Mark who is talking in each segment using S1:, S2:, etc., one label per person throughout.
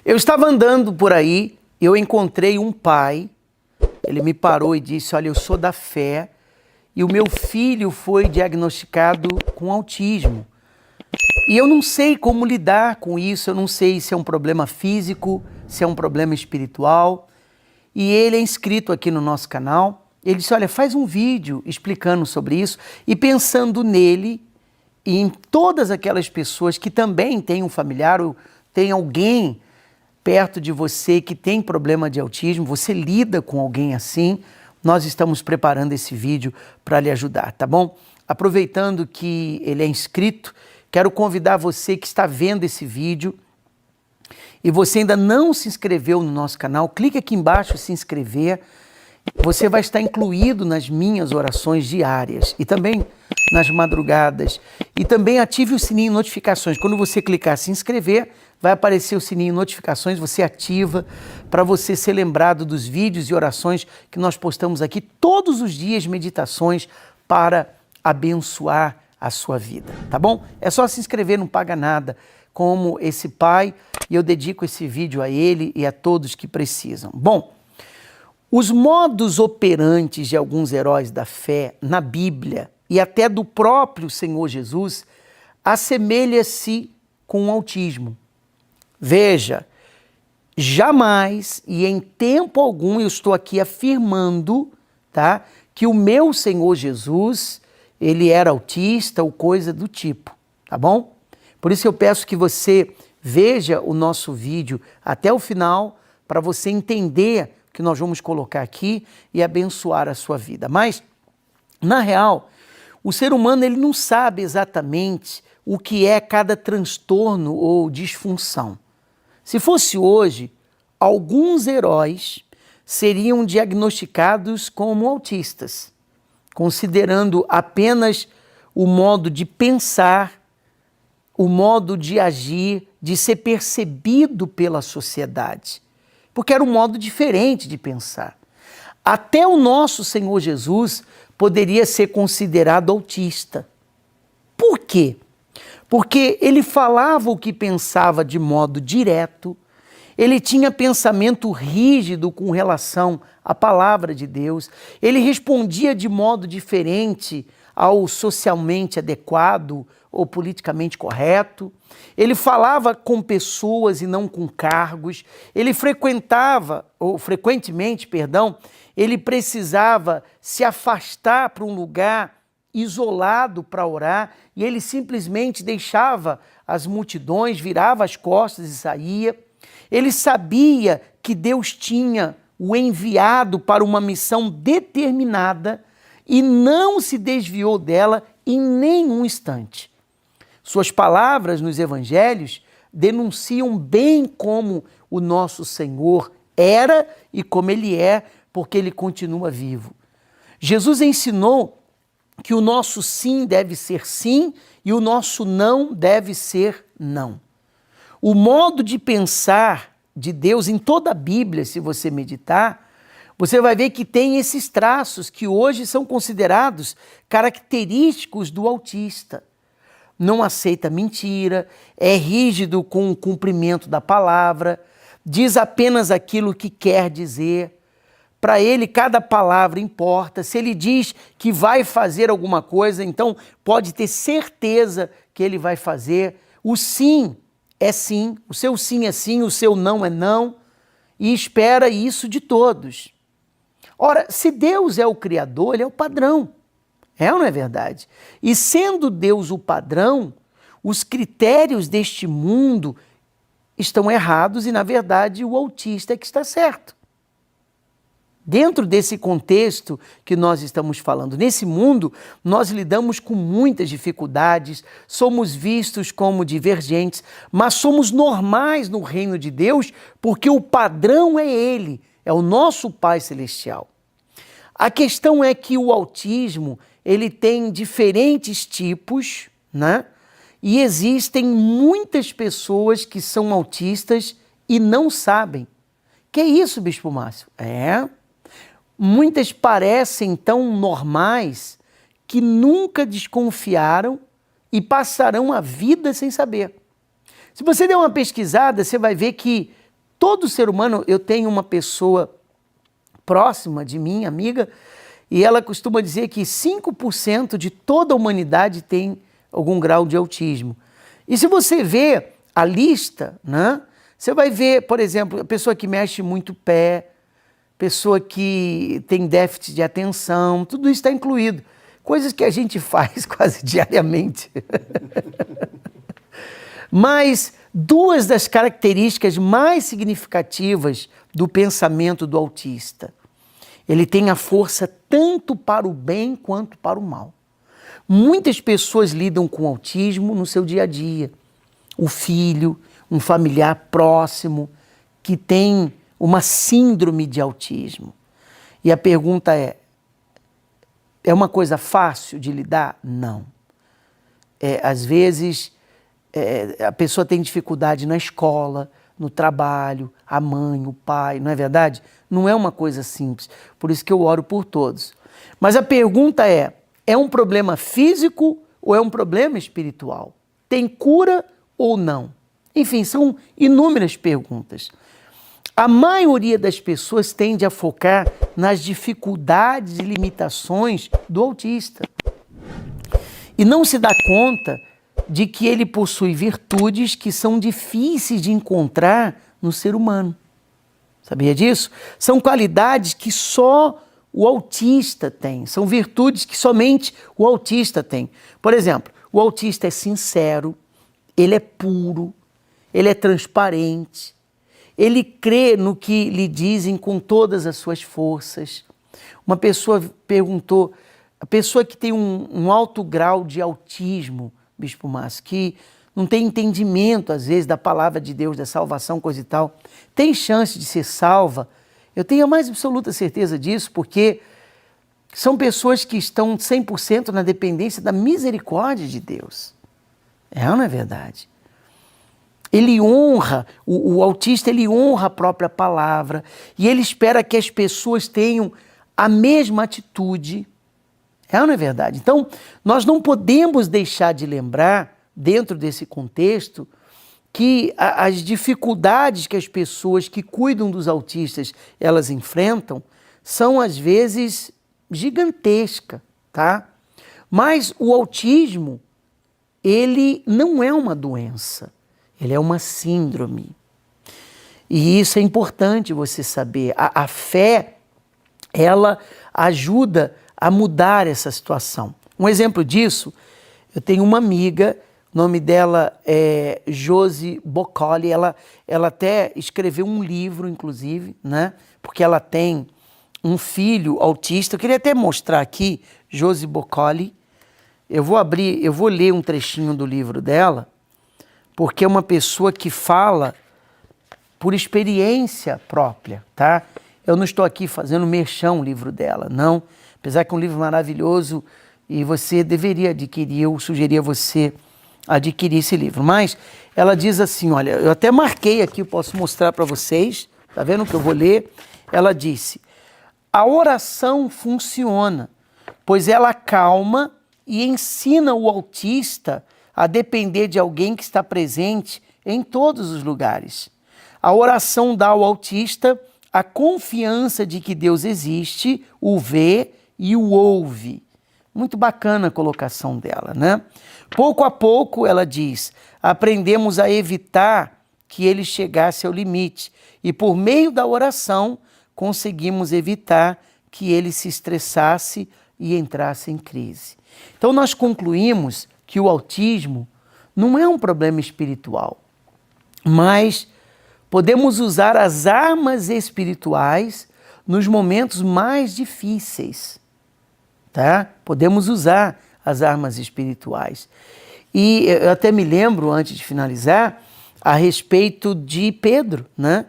S1: Eu estava andando por aí, eu encontrei um pai, ele me parou e disse, olha, eu sou da fé e o meu filho foi diagnosticado com autismo. E eu não sei como lidar com isso, eu não sei se é um problema físico, se é um problema espiritual. E ele é inscrito aqui no nosso canal. Ele disse, olha, faz um vídeo explicando sobre isso e pensando nele e em todas aquelas pessoas que também têm um familiar ou tem alguém perto de você que tem problema de autismo, você lida com alguém assim, nós estamos preparando esse vídeo para lhe ajudar, tá bom? Aproveitando que ele é inscrito, quero convidar você que está vendo esse vídeo e você ainda não se inscreveu no nosso canal, clique aqui embaixo se inscrever. Você vai estar incluído nas minhas orações diárias e também nas madrugadas. E também ative o sininho de notificações. Quando você clicar se inscrever, vai aparecer o sininho de notificações, você ativa para você ser lembrado dos vídeos e orações que nós postamos aqui todos os dias, meditações para abençoar a sua vida, tá bom? É só se inscrever, não paga nada, como esse pai, e eu dedico esse vídeo a ele e a todos que precisam. Bom, os modus operantes de alguns heróis da fé na Bíblia e até do próprio Senhor Jesus assemelha-se com o autismo. Veja, jamais e em tempo algum eu estou aqui afirmando, tá, que o meu Senhor Jesus, ele era autista ou coisa do tipo, tá bom? Por isso eu peço que você veja o nosso vídeo até o final para você entender que nós vamos colocar aqui e abençoar a sua vida. Mas, na real, o ser humano ele não sabe exatamente o que é cada transtorno ou disfunção. Se fosse hoje, alguns heróis seriam diagnosticados como autistas, considerando apenas o modo de pensar, o modo de agir, de ser percebido pela sociedade. Porque era um modo diferente de pensar. Até o nosso Senhor Jesus poderia ser considerado autista. Por quê? Porque ele falava o que pensava de modo direto, ele tinha pensamento rígido com relação à palavra de Deus, ele respondia de modo diferente ao socialmente adequado ou politicamente correto, ele falava com pessoas e não com cargos, ele frequentemente, ele precisava se afastar para um lugar isolado para orar e ele simplesmente deixava as multidões, virava as costas e saía. Ele sabia que Deus tinha o enviado para uma missão determinada e não se desviou dela em nenhum instante. Suas palavras nos evangelhos denunciam bem como o nosso Senhor era e como ele é, porque ele continua vivo. Jesus ensinou que o nosso sim deve ser sim e o nosso não deve ser não. O modo de pensar de Deus em toda a Bíblia, se você meditar, você vai ver que tem esses traços que hoje são considerados característicos do autista. Não aceita mentira, é rígido com o cumprimento da palavra, diz apenas aquilo que quer dizer. Para ele, cada palavra importa. Se ele diz que vai fazer alguma coisa, então pode ter certeza que ele vai fazer. O sim é sim, o seu sim é sim, o seu não é não, e espera isso de todos. Ora, se Deus é o Criador, ele é o padrão. É ou não é verdade? E sendo Deus o padrão, os critérios deste mundo estão errados e, na verdade, o autista é que está certo. Dentro desse contexto que nós estamos falando, nesse mundo, nós lidamos com muitas dificuldades, somos vistos como divergentes, mas somos normais no reino de Deus porque o padrão é Ele, é o nosso Pai Celestial. A questão é que o autismo, ele tem diferentes tipos, né? E existem muitas pessoas que são autistas e não sabem. Que é isso, Bispo Márcio? Muitas parecem tão normais que nunca desconfiaram e passarão a vida sem saber. Se você der uma pesquisada, você vai ver que todo ser humano, eu tenho uma pessoa próxima de mim, amiga, e ela costuma dizer que 5% de toda a humanidade tem algum grau de autismo. E se você vê a lista, né, você vai ver, por exemplo, a pessoa que mexe muito o pé, pessoa que tem déficit de atenção, tudo isso está incluído. Coisas que a gente faz quase diariamente. Mas duas das características mais significativas do pensamento do autista: ele tem a força tanto para o bem quanto para o mal. Muitas pessoas lidam com autismo no seu dia a dia. O filho, um familiar próximo que tem uma síndrome de autismo. E a pergunta é uma coisa fácil de lidar? Não. Às vezes, a pessoa tem dificuldade na escola, no trabalho, a mãe, o pai, não é verdade? Não é uma coisa simples. Por isso que eu oro por todos. Mas a pergunta é um problema físico ou é um problema espiritual? Tem cura ou não? Enfim, são inúmeras perguntas. A maioria das pessoas tende a focar nas dificuldades e limitações do autista e não se dá conta de que ele possui virtudes que são difíceis de encontrar no ser humano. Sabia disso? São qualidades que só o autista tem, são virtudes que somente o autista tem. Por exemplo, o autista é sincero, ele é puro, ele é transparente, ele crê no que lhe dizem com todas as suas forças. Uma pessoa perguntou, a pessoa que tem um alto grau de autismo, Bispo Márcio, que não tem entendimento, às vezes, da palavra de Deus, da salvação, coisa e tal, tem chance de ser salva? Eu tenho a mais absoluta certeza disso, porque são pessoas que estão 100% na dependência da misericórdia de Deus. Ou não é verdade? Ele honra, o autista, ele honra a própria palavra e ele espera que as pessoas tenham a mesma atitude. Ou não é verdade? Então, nós não podemos deixar de lembrar, dentro desse contexto, que as dificuldades que as pessoas que cuidam dos autistas, elas enfrentam, são às vezes gigantescas, tá? Mas o autismo, ele não é uma doença. Ele é uma síndrome. E isso é importante você saber. A fé, ela ajuda a mudar essa situação. Um exemplo disso, eu tenho uma amiga, o nome dela é Josi Boccoli, ela até escreveu um livro, inclusive, né? Porque ela tem um filho autista. Eu queria até mostrar aqui, Josi Boccoli. Eu vou ler um trechinho do livro dela, porque é uma pessoa que fala por experiência própria, tá? Eu não estou aqui fazendo merchan o livro dela, não. Apesar que é um livro maravilhoso e você deveria adquirir, eu sugeria você adquirir esse livro. Mas ela diz assim, olha, eu até marquei aqui, eu posso mostrar para vocês, tá vendo que eu vou ler? Ela disse: a oração funciona, pois ela acalma e ensina o autista a depender de alguém que está presente em todos os lugares. A oração dá ao autista a confiança de que Deus existe, o vê e o ouve. Muito bacana a colocação dela, né? Pouco a pouco, ela diz, aprendemos a evitar que ele chegasse ao limite e por meio da oração conseguimos evitar que ele se estressasse e entrasse em crise. Então nós concluímos que o autismo não é um problema espiritual, mas podemos usar as armas espirituais nos momentos mais difíceis, tá? Podemos usar as armas espirituais. E eu até me lembro, antes de finalizar, a respeito de Pedro, né?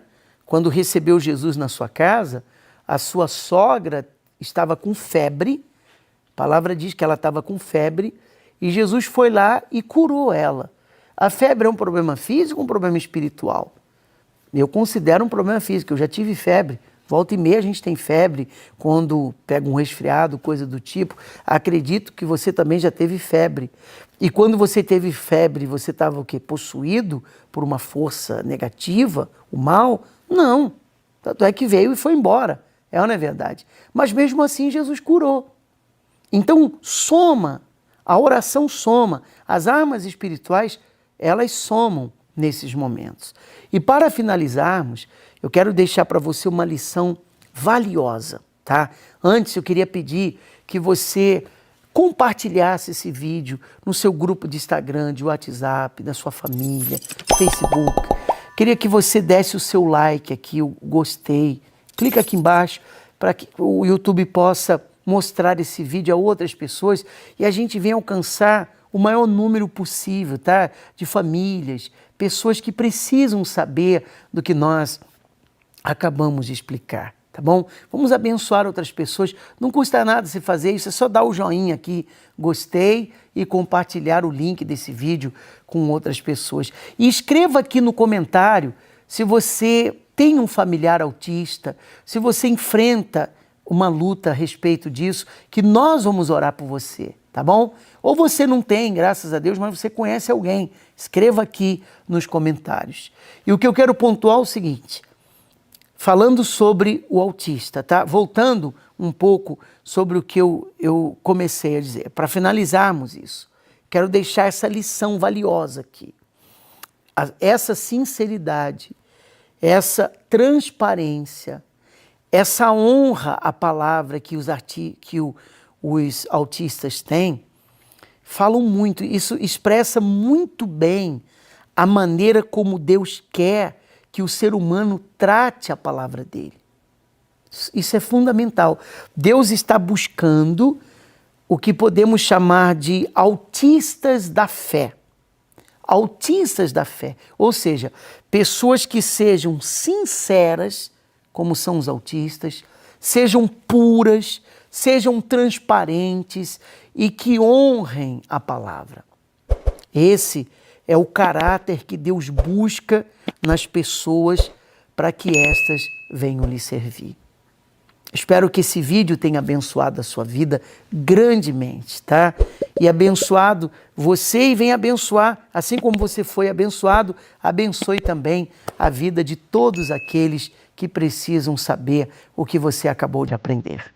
S1: Quando recebeu Jesus na sua casa, a sua sogra estava com febre, a palavra diz que ela estava com febre, e Jesus foi lá e curou ela. A febre é um problema físico ou um problema espiritual? Eu considero um problema físico, eu já tive febre, Volta e meia a gente tem febre quando pega um resfriado, coisa do tipo. Acredito que você também já teve febre. E quando você teve febre, você estava o quê? Possuído por uma força negativa, o mal? Não. Tanto é que veio e foi embora. É ou não é verdade? Mas mesmo assim Jesus curou. Então soma, a oração soma. As armas espirituais, elas somam nesses momentos. E para finalizarmos, eu quero deixar para você uma lição valiosa, tá? Antes eu queria pedir que você compartilhasse esse vídeo no seu grupo de Instagram, de WhatsApp, da sua família, Facebook. Queria que você desse o seu like aqui, o gostei. Clica aqui embaixo para que o YouTube possa mostrar esse vídeo a outras pessoas e a gente venha alcançar o maior número possível, tá? De famílias, pessoas que precisam saber do que nós acabamos de explicar, tá bom? Vamos abençoar outras pessoas. Não custa nada você fazer isso, é só dar o joinha aqui, gostei, e compartilhar o link desse vídeo com outras pessoas. E escreva aqui no comentário se você tem um familiar autista, se você enfrenta uma luta a respeito disso, que nós vamos orar por você, tá bom? Ou você não tem, graças a Deus, mas você conhece alguém. Escreva aqui nos comentários. E o que eu quero pontuar é o seguinte, falando sobre o autista, tá? Voltando um pouco sobre o que eu comecei a dizer. Para finalizarmos isso, quero deixar essa lição valiosa aqui. Essa sinceridade, essa transparência, essa honra à palavra que os autistas têm, falam muito, isso expressa muito bem a maneira como Deus quer que o ser humano trate a palavra dele. Isso é fundamental. Deus está buscando o que podemos chamar de autistas da fé. Autistas da fé, ou seja, pessoas que sejam sinceras, como são os autistas, sejam puras, sejam transparentes e que honrem a palavra. Esse é o caráter que Deus busca nas pessoas para que estas venham lhe servir. Espero que esse vídeo tenha abençoado a sua vida grandemente, tá? E abençoado você e venha abençoar, assim como você foi abençoado, abençoe também a vida de todos aqueles que precisam saber o que você acabou de aprender.